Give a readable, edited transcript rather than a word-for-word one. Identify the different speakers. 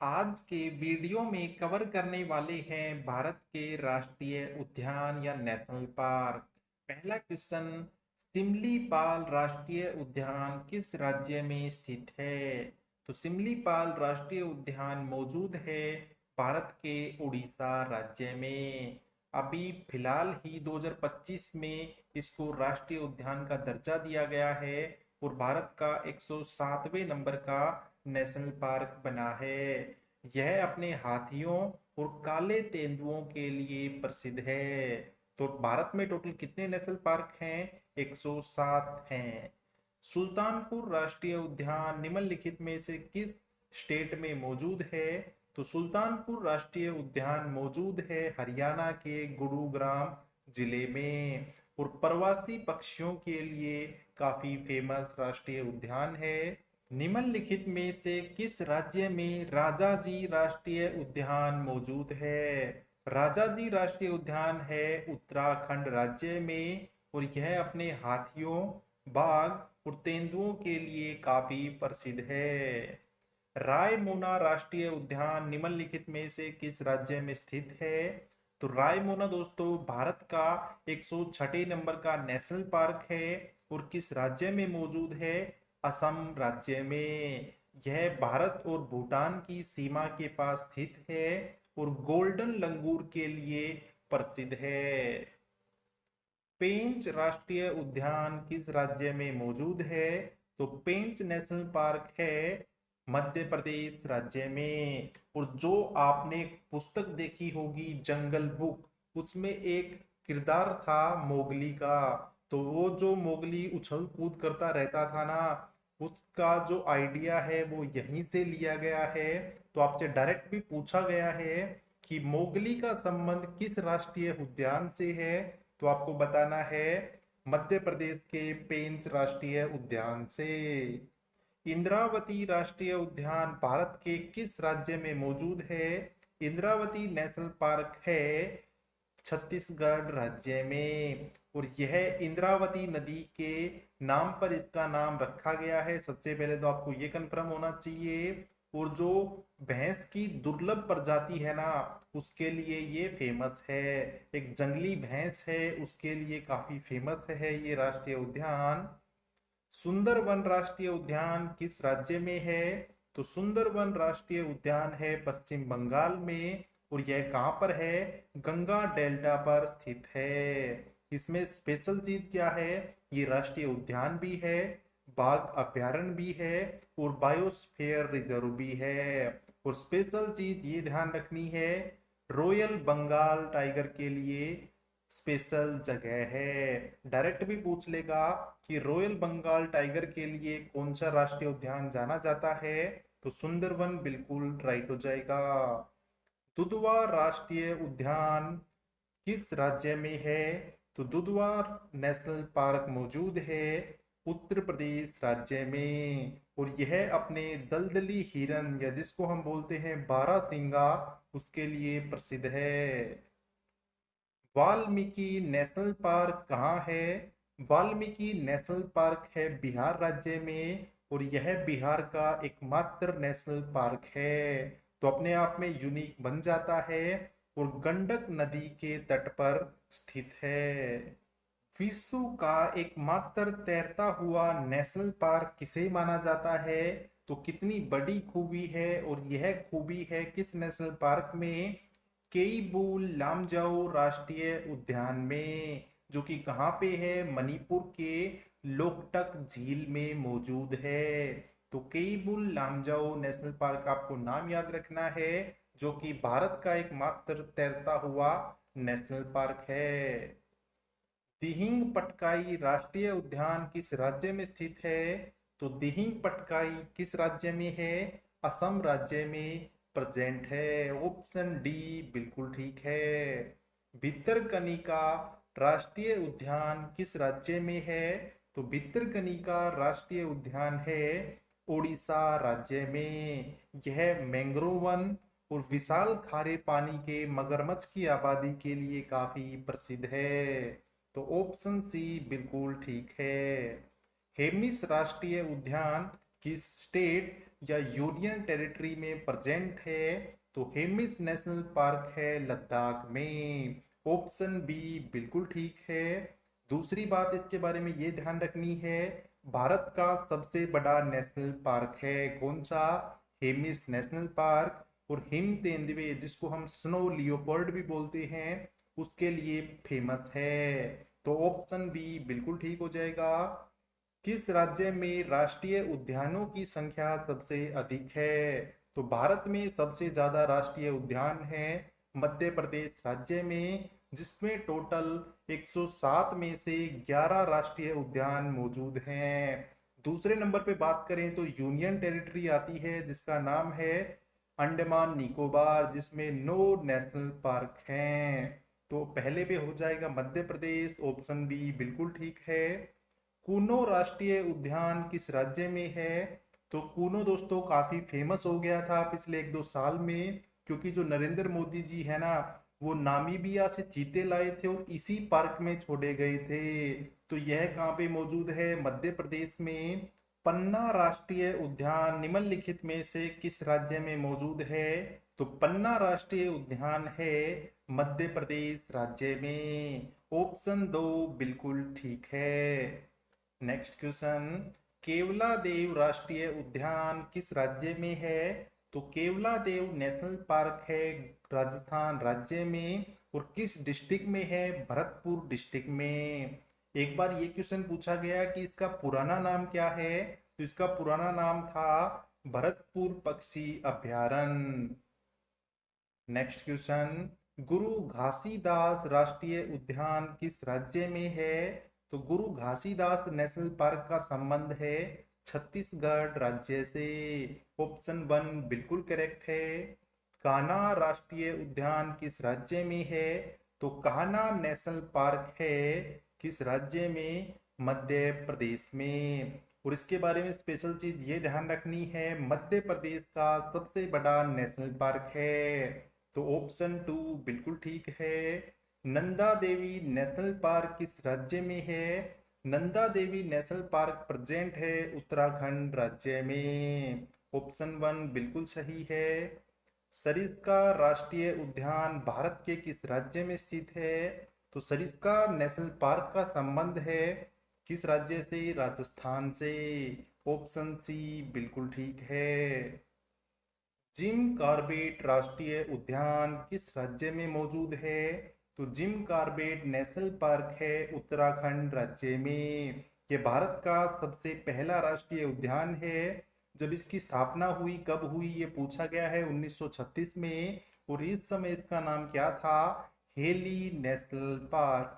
Speaker 1: आज के वीडियो में कवर करने वाले हैं भारत के राष्ट्रीय उद्यान या नेशनल पार्क। पहला क्वेश्चन, सिमलीपाल राष्ट्रीय उद्यान किस राज्य में स्थित है? तो सिमलीपाल राष्ट्रीय उद्यान मौजूद है भारत के उड़ीसा राज्य में। अभी फिलहाल ही 2025 में इसको राष्ट्रीय उद्यान का दर्जा दिया गया है और भारत का 107वें नंबर का नेशनल पार्क बना है। यह अपने हाथियों और काले तेंदुओं के लिए प्रसिद्ध है। तो भारत में टोटल कितने नेशनल पार्क हैं? 107 हैं। सुल्तानपुर राष्ट्रीय उद्यान निम्नलिखित में से किस स्टेट में मौजूद है? तो सुल्तानपुर राष्ट्रीय उद्यान मौजूद है हरियाणा के गुरुग्राम जिले में और प्रवासी पक्षियों के लिए काफी फेमस राष्ट्रीय उद्यान है। निम्नलिखित में से किस राज्य में राजाजी राष्ट्रीय उद्यान मौजूद है? राजाजी राष्ट्रीय उद्यान है उत्तराखंड राज्य में और यह अपने हाथियों, बाघ और तेंदुओं के लिए काफी प्रसिद्ध है। रायमोना राष्ट्रीय उद्यान निम्नलिखित में से किस राज्य में स्थित है? तो रायमोना दोस्तों भारत का 106 नंबर का नेशनल पार्क है और किस राज्य में मौजूद है? असम राज्य में। यह भारत और भूटान की सीमा के पास स्थित है और गोल्डन लंगूर के लिए प्रसिद्ध है। पेंच राष्ट्रीय उद्यान किस राज्य में मौजूद है? तो पेंच नेशनल पार्क है मध्य प्रदेश राज्य में। और जो आपने पुस्तक देखी होगी जंगल बुक, उसमें एक किरदार था मोगली का। तो वो जो मोगली उछल कूद करता रहता था ना, उसका जो आइडिया है वो यहीं से लिया गया है। तो आपसे डायरेक्ट भी पूछा गया है कि मोगली का संबंध किस राष्ट्रीय उद्यान से है? तो आपको बताना है मध्य प्रदेश के पेंच राष्ट्रीय उद्यान से। इंद्रावती राष्ट्रीय उद्यान भारत के किस राज्य में मौजूद है? इंद्रावती नेशनल पार्क है छत्तीसगढ़ राज्य में और यह इंद्रावती नदी के नाम पर इसका नाम रखा गया है। सबसे पहले तो आपको ये कंफर्म होना चाहिए। और जो भैंस की दुर्लभ प्रजाति है ना, उसके लिए ये फेमस है। एक जंगली भैंस है, उसके लिए काफी फेमस है ये राष्ट्रीय उद्यान। सुंदरवन राष्ट्रीय उद्यान किस राज्य में है? तो सुंदरवन राष्ट्रीय उद्यान है पश्चिम बंगाल में और यह कहां पर है? गंगा डेल्टा पर स्थित है। इसमें स्पेशल चीज क्या है? ये राष्ट्रीय उद्यान भी है, बाघ अभ्यारण्य भी है और बायोस्फीयर रिजर्व भी है। और स्पेशल चीज ये ध्यान रखनी है, रॉयल बंगाल टाइगर के लिए स्पेशल जगह है। डायरेक्ट भी पूछ लेगा कि रॉयल बंगाल टाइगर के लिए कौन सा राष्ट्रीय उद्यान जाना जाता है? तो सुंदरवन बिल्कुल राइट हो जाएगा। दुधवा राष्ट्रीय उद्यान किस राज्य में है? तो दुधवा नेशनल पार्क मौजूद है उत्तर प्रदेश राज्य में और यह अपने दलदली हिरन या जिसको हम बोलते हैं बारहसिंगा, उसके लिए प्रसिद्ध है। वाल्मीकि नेशनल पार्क कहाँ है? वाल्मीकि नेशनल पार्क है बिहार राज्य में और यह बिहार का एकमात्र नेशनल पार्क है। तो अपने आप में यूनिक बन जाता है और गंडक नदी के तट पर स्थित है। विश्व का एकमात्र तैरता हुआ नेशनल पार्क किसे माना जाता है? तो कितनी बड़ी खूबी है और यह खूबी है किस नेशनल पार्क में? केईबुल लामजाओ राष्ट्रीय उद्यान में, जो कि कहाँ पे है? मणिपुर के लोकटक झील में मौजूद है। तो केईबुल लामजाओ नेशनल पार्क आपको नाम याद रखना है, जो कि भारत का एकमात्र तैरता हुआ नेशनल पार्क है। दिहिंग पटकाई राष्ट्रीय उद्यान किस राज्य में स्थित है? तो दिहिंग पटकाई किस राज्य में है? असम राज्य में प्रेजेंट है। ऑप्शन डी बिल्कुल ठीक है। भितरकनिका राष्ट्रीय उद्यान किस राज्य में है? तो भितरकनिका राष्ट्रीय उद्यान है ओडिशा राज्य में। यह मैंग्रोव वन और विशाल खारे पानी के मगरमच्छ की आबादी के लिए काफी प्रसिद्ध है। तो ऑप्शन सी बिल्कुल ठीक है। हेमिस राष्ट्रीय उद्यान किस स्टेट या यूनियन टेरिटरी में प्रेजेंट है? तो हेमिस नेशनल पार्क है लद्दाख में। ऑप्शन बी बिल्कुल ठीक है। दूसरी बात इसके बारे में ये ध्यान रखनी है, भारत का सबसे बड़ा नेशनल पार्क है कौन सा? Hemis national park. और हिम तेंदुए जिसको हम स्नो लियोपर्ड भी बोलते हैं, उसके लिए फेमस है। तो ऑप्शन बी बिल्कुल ठीक हो जाएगा। किस राज्य में राष्ट्रीय उद्यानों की संख्या सबसे अधिक है? तो भारत में सबसे ज्यादा राष्ट्रीय उद्यान है मध्य प्रदेश राज्य में, जिसमें टोटल 107 में से 11 राष्ट्रीय उद्यान मौजूद हैं। दूसरे नंबर पे बात करें तो यूनियन टेरिटरी आती है जिसका नाम है अंडमान निकोबार, जिसमें 9 नेशनल पार्क हैं। तो पहले पे हो जाएगा मध्य प्रदेश, ऑप्शन बी बिल्कुल ठीक है। कूनो राष्ट्रीय उद्यान किस राज्य में है? तो कूनो दोस्तों काफी फेमस हो गया था पिछले 1-2 साल में, क्योंकि जो नरेंद्र मोदी जी है ना, वो नामीबिया से चीते लाए थे और इसी पार्क में छोड़े गए थे। तो यह कहाँ पे मौजूद है? मध्य प्रदेश में। पन्ना राष्ट्रीय उद्यान निम्नलिखित में से किस राज्य में मौजूद है? तो पन्ना राष्ट्रीय उद्यान है मध्य प्रदेश राज्य में। ऑप्शन दो बिल्कुल ठीक है। नेक्स्ट क्वेश्चन, केवला देव राष्ट्रीय उद्यान किस राज्य में है? तो केवला देव नेशनल पार्क है राजस्थान राज्य में। और किस डिस्ट्रिक्ट में है? भरतपुर डिस्ट्रिक्ट में। एक बार ये क्वेश्चन पूछा गया कि इसका पुराना नाम क्या है, तो इसका पुराना नाम था भरतपुर पक्षी अभयारण्य। नेक्स्ट क्वेश्चन, गुरु घासीदास राष्ट्रीय उद्यान किस राज्य में है? तो गुरु घासीदास नेशनल पार्क का संबंध है छत्तीसगढ़ राज्य से। ऑप्शन वन बिल्कुल करेक्ट है। कान्हा राष्ट्रीय उद्यान किस राज्य में है? तो कान्हा नेशनल पार्क है किस राज्य में? मध्य प्रदेश में। और इसके बारे में स्पेशल चीज ये ध्यान रखनी है, मध्य प्रदेश का सबसे बड़ा नेशनल पार्क है। तो ऑप्शन टू बिल्कुल ठीक है। नंदा देवी नेशनल पार्क किस राज्य में है? Nanda Devi national park present है उत्तराखंड राज्य में। ऑप्शन वन बिल्कुल सही है। सरिस्का राष्ट्रीय उद्यान भारत के किस राज्य में स्थित है? तो सरिस्का नेशनल पार्क का संबंध है किस राज्य से? राजस्थान से। ऑप्शन सी बिल्कुल ठीक है। जिम कॉर्बेट राष्ट्रीय उद्यान किस राज्य में मौजूद है? तो जिम कॉर्बेट नेशनल पार्क है उत्तराखंड राज्य में। ये भारत का सबसे पहला राष्ट्रीय उद्यान है। जब इसकी स्थापना हुई, कब हुई ये पूछा गया है, 1936 में। और इस समय इसका नाम क्या था? Heli national park.